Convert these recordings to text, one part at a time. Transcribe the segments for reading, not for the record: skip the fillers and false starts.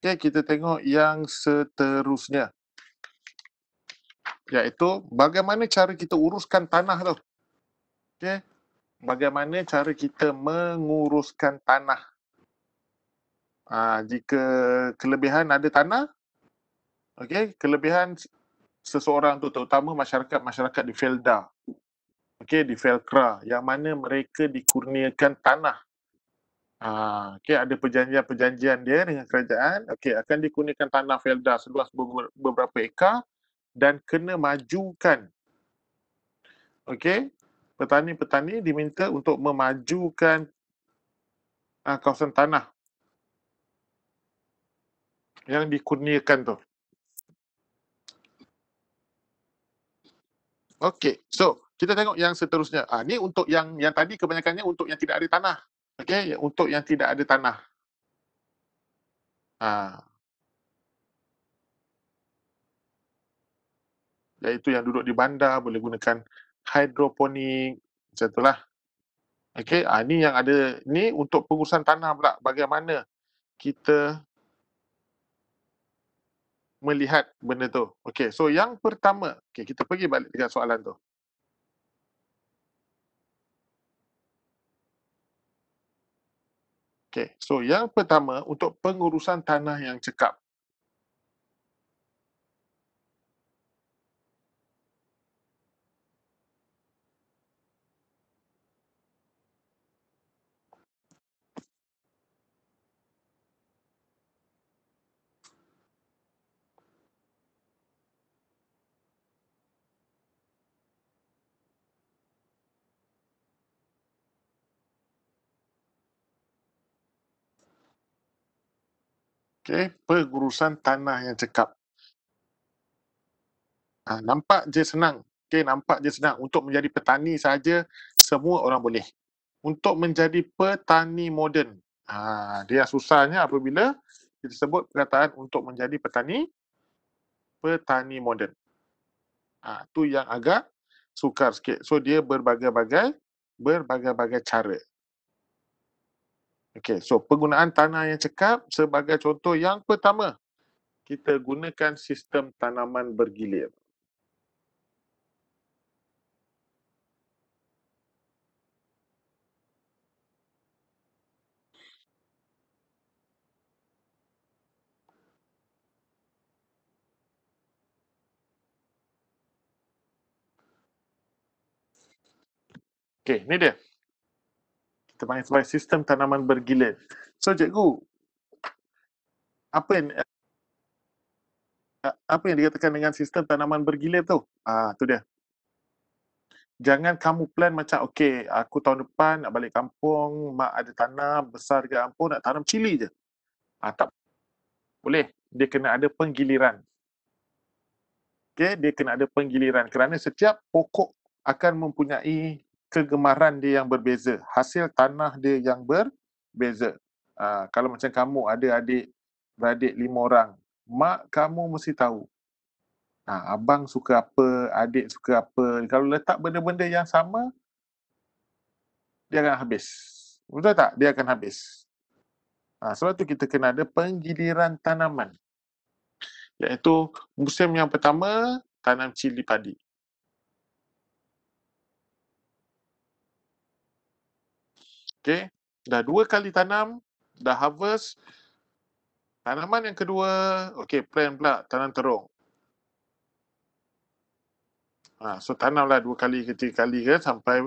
Okey, kita tengok yang seterusnya. Iaitu bagaimana cara kita uruskan tanah tu. Okey. Bagaimana cara kita menguruskan tanah. Jika kelebihan ada tanah, okey, kelebihan seseorang tu, terutama masyarakat di Felda. Okey, di Felkra, yang mana mereka dikurniakan tanah. Okey, ada perjanjian dia dengan kerajaan. Okey, akan dikurniakan tanah Felda seluas beberapa ekar dan kena majukan. Okey, petani-petani diminta untuk memajukan kawasan tanah yang dikurniakan tu. Okey, so kita tengok yang seterusnya. Ni untuk yang tadi kebanyakannya untuk yang tidak ada tanah. Okey, untuk yang tidak ada tanah. Iaitu yang duduk di bandar boleh gunakan hidroponik, macam itulah. Okey, ni yang ada, ni untuk pengurusan tanah pula. Bagaimana kita melihat benda tu. Okey, so yang pertama, kita pergi balik dekat soalan tu. Okey, so yang pertama untuk pengurusan tanah yang cekap. Okey, pengurusan tanah yang cekap. Nampak je senang. Okey, nampak je senang. Untuk menjadi petani saja, semua orang boleh. Untuk menjadi petani moden, dia susahnya apabila kita sebut perkataan untuk menjadi petani moden. Tu yang agak sukar sikit. So, dia berbagai-bagai cara. Okey, so penggunaan tanah yang cekap sebagai contoh yang pertama, kita gunakan sistem tanaman bergilir. Okey, ni dia. Kita panggil sebagai sistem tanaman bergilir. So, cikgu, apa yang dikatakan dengan sistem tanaman bergilir tu? Tu dia. Jangan kamu plan macam, okey, aku tahun depan nak balik kampung, mak ada tanah besar dekat kampung, nak tanam cili je. Tak boleh. Dia kena ada penggiliran. Okey, dia kena ada penggiliran kerana setiap pokok akan mempunyai kegemaran dia yang berbeza. Hasil tanah dia yang berbeza. Kalau macam kamu ada beradik 5 orang, mak kamu mesti tahu. Abang suka apa, adik suka apa. Kalau letak benda-benda yang sama, dia akan habis. Betul tak? Dia akan habis. Sebab tu kita kena ada penggiliran tanaman. Iaitu musim yang pertama, tanam cili padi. Okey, dah 2 kali tanam, dah harvest. Tanaman yang kedua, okey, plan pula tanam terung. So tanamlah 2 kali ke 3 kali ke sampai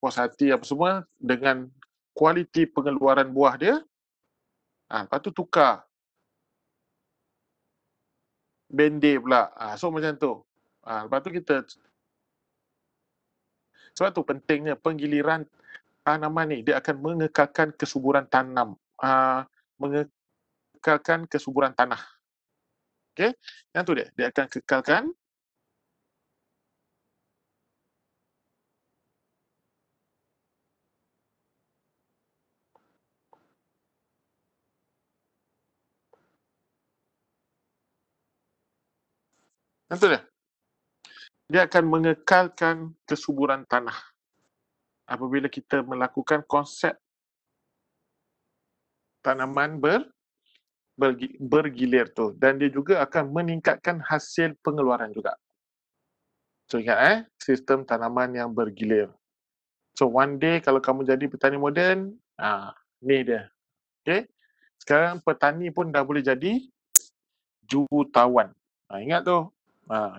puas hati apa semua dengan kualiti pengeluaran buah dia. Lepas tu tukar bendir pula. So macam tu. Lepas tu kita, sebab tu pentingnya penggiliran tanaman ni. Dia akan mengekalkan kesuburan tanam. Mengekalkan kesuburan tanah. Okey, yang tu dia. Dia akan kekalkan yang tu dia. Dia akan mengekalkan kesuburan tanah. Apabila kita melakukan konsep tanaman bergilir tu, dan dia juga akan meningkatkan hasil pengeluaran juga. So ingat sistem tanaman yang bergilir. So one day kalau kamu jadi petani moden, ni dia. Okay. Sekarang petani pun dah boleh jadi jutawan. Ingat tu.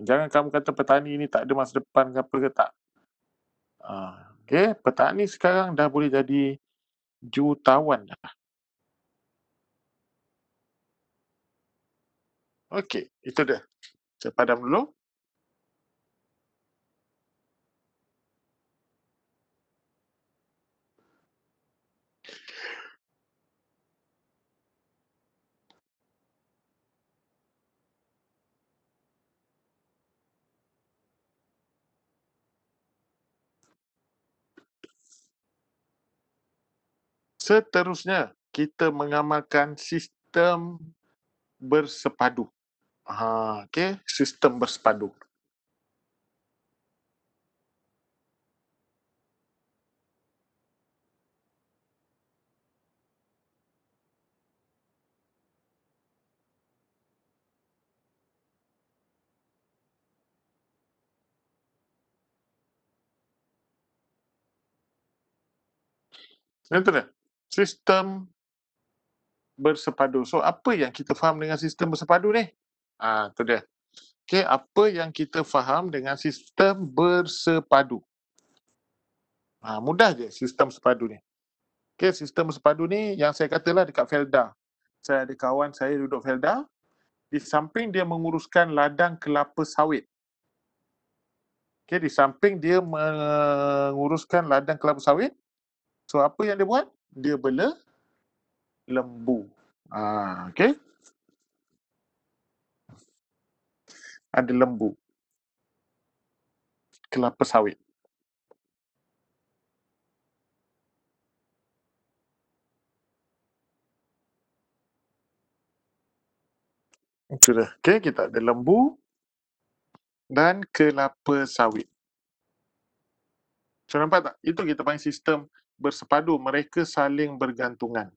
Jangan kamu kata petani ni tak ada masa depan ke apa ke, tak. Okay. Petani sekarang dah boleh jadi jutawan dah. Okay. Itu dia. Saya padam dulu. Seterusnya, kita mengamalkan sistem bersepadu. Okay. Sistem bersepadu. Itu dia. Sistem bersepadu. So, apa yang kita faham dengan sistem bersepadu ni? Itu dia. Okay, apa yang kita faham dengan sistem bersepadu? Mudah je sistem sepadu ni. Okay, sistem bersepadu ni yang saya katalah dekat Felda. Saya ada kawan saya duduk Felda. Di samping dia menguruskan ladang kelapa sawit. Okay, di samping dia menguruskan ladang kelapa sawit. So, apa yang dia buat? Dia bela lembu. Okay. Ada lembu. Kelapa sawit. Itu dah. Okay, kita ada lembu dan kelapa sawit. So, nampak tak? Itu kita panggil sistem bersepadu. Mereka saling bergantungan.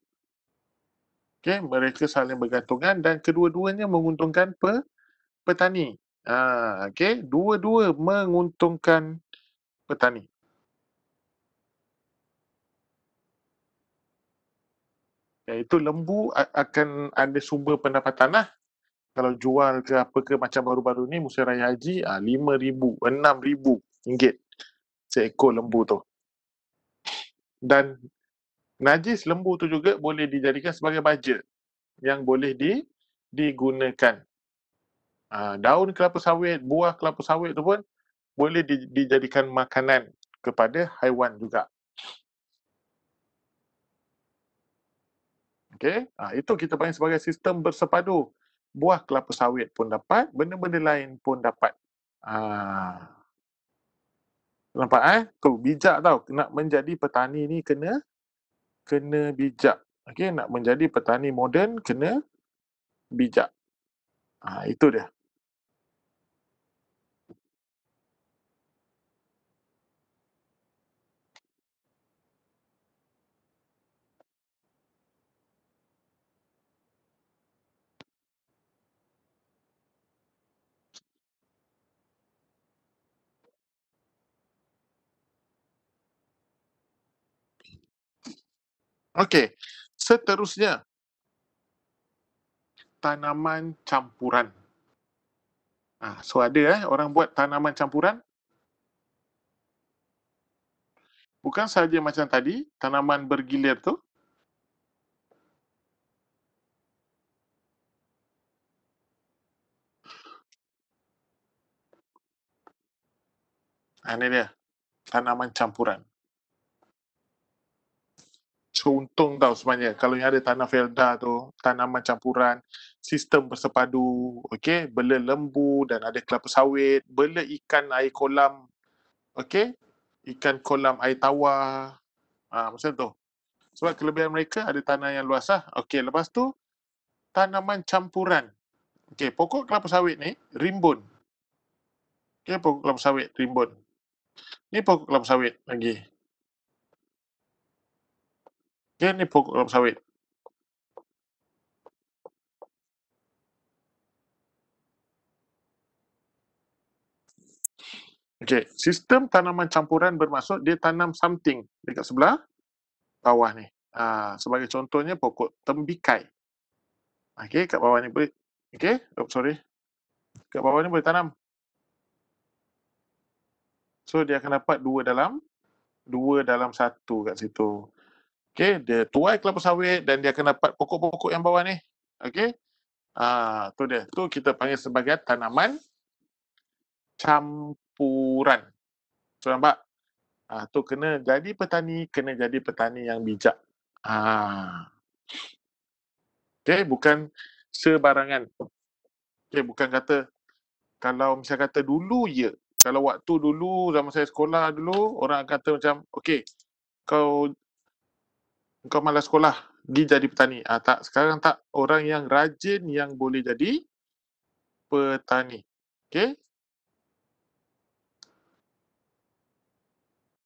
Okay, mereka saling bergantungan dan kedua-duanya menguntungkan petani. Okay, dua-dua menguntungkan petani. Iaitu lembu akan ada sumber pendapatan lah. Kalau jual ke apa ke macam baru-baru ni musim raya haji, RM5,000, RM6,000 seekor lembu tu. Dan najis lembu tu juga boleh dijadikan sebagai baja yang boleh digunakan. Daun kelapa sawit, buah kelapa sawit tu pun boleh dijadikan makanan kepada haiwan juga. Okay, itu kita panggil sebagai sistem bersepadu. Buah kelapa sawit pun dapat, benda-benda lain pun dapat. Nampak tu bijak tau. Nak menjadi petani ni kena bijak. Okay, nak menjadi petani moden kena bijak. Itu dia. Okay, seterusnya tanaman campuran. So ada orang buat tanaman campuran. Bukan sahaja macam tadi, tanaman bergilir tu. Ini dia, tanaman campuran. So, untung tau sebenarnya. Kalau yang ada tanah Felda tu, tanaman campuran, sistem bersepadu, okay, bela lembu dan ada kelapa sawit, bela ikan air kolam, okay, ikan kolam air tawar, macam tu. Sebab kelebihan mereka ada tanah yang luas lah. Okay, lepas tu, tanaman campuran. Okay, pokok kelapa sawit ni, rimbun. Okay, pokok kelapa sawit, rimbun. Ni pokok kelapa sawit lagi. Okay, ni pokok kelapa sawit. Okey, sistem tanaman campuran bermaksud dia tanam something dekat sebelah bawah ni. Sebagai contohnya pokok tembikai. Okey, kat bawah ni boleh, okey, sorry. Kat bawah ni boleh tanam. So dia akan dapat 2 dalam 1 kat situ. Okey, dia tuai kelapa sawit dan dia akan dapat pokok-pokok yang bawah ni. Okey. Tu dia. Tu kita panggil sebagai tanaman campuran. So nampak? Tu kena jadi petani yang bijak. Okey, bukan sebarangan. Okey, bukan kata, kalau misal kata dulu ya, kalau waktu dulu zaman saya sekolah dulu, orang kata macam, okey, kau malas sekolah, pergi jadi petani. Tak, sekarang tak. Orang yang rajin yang boleh jadi petani. Okey?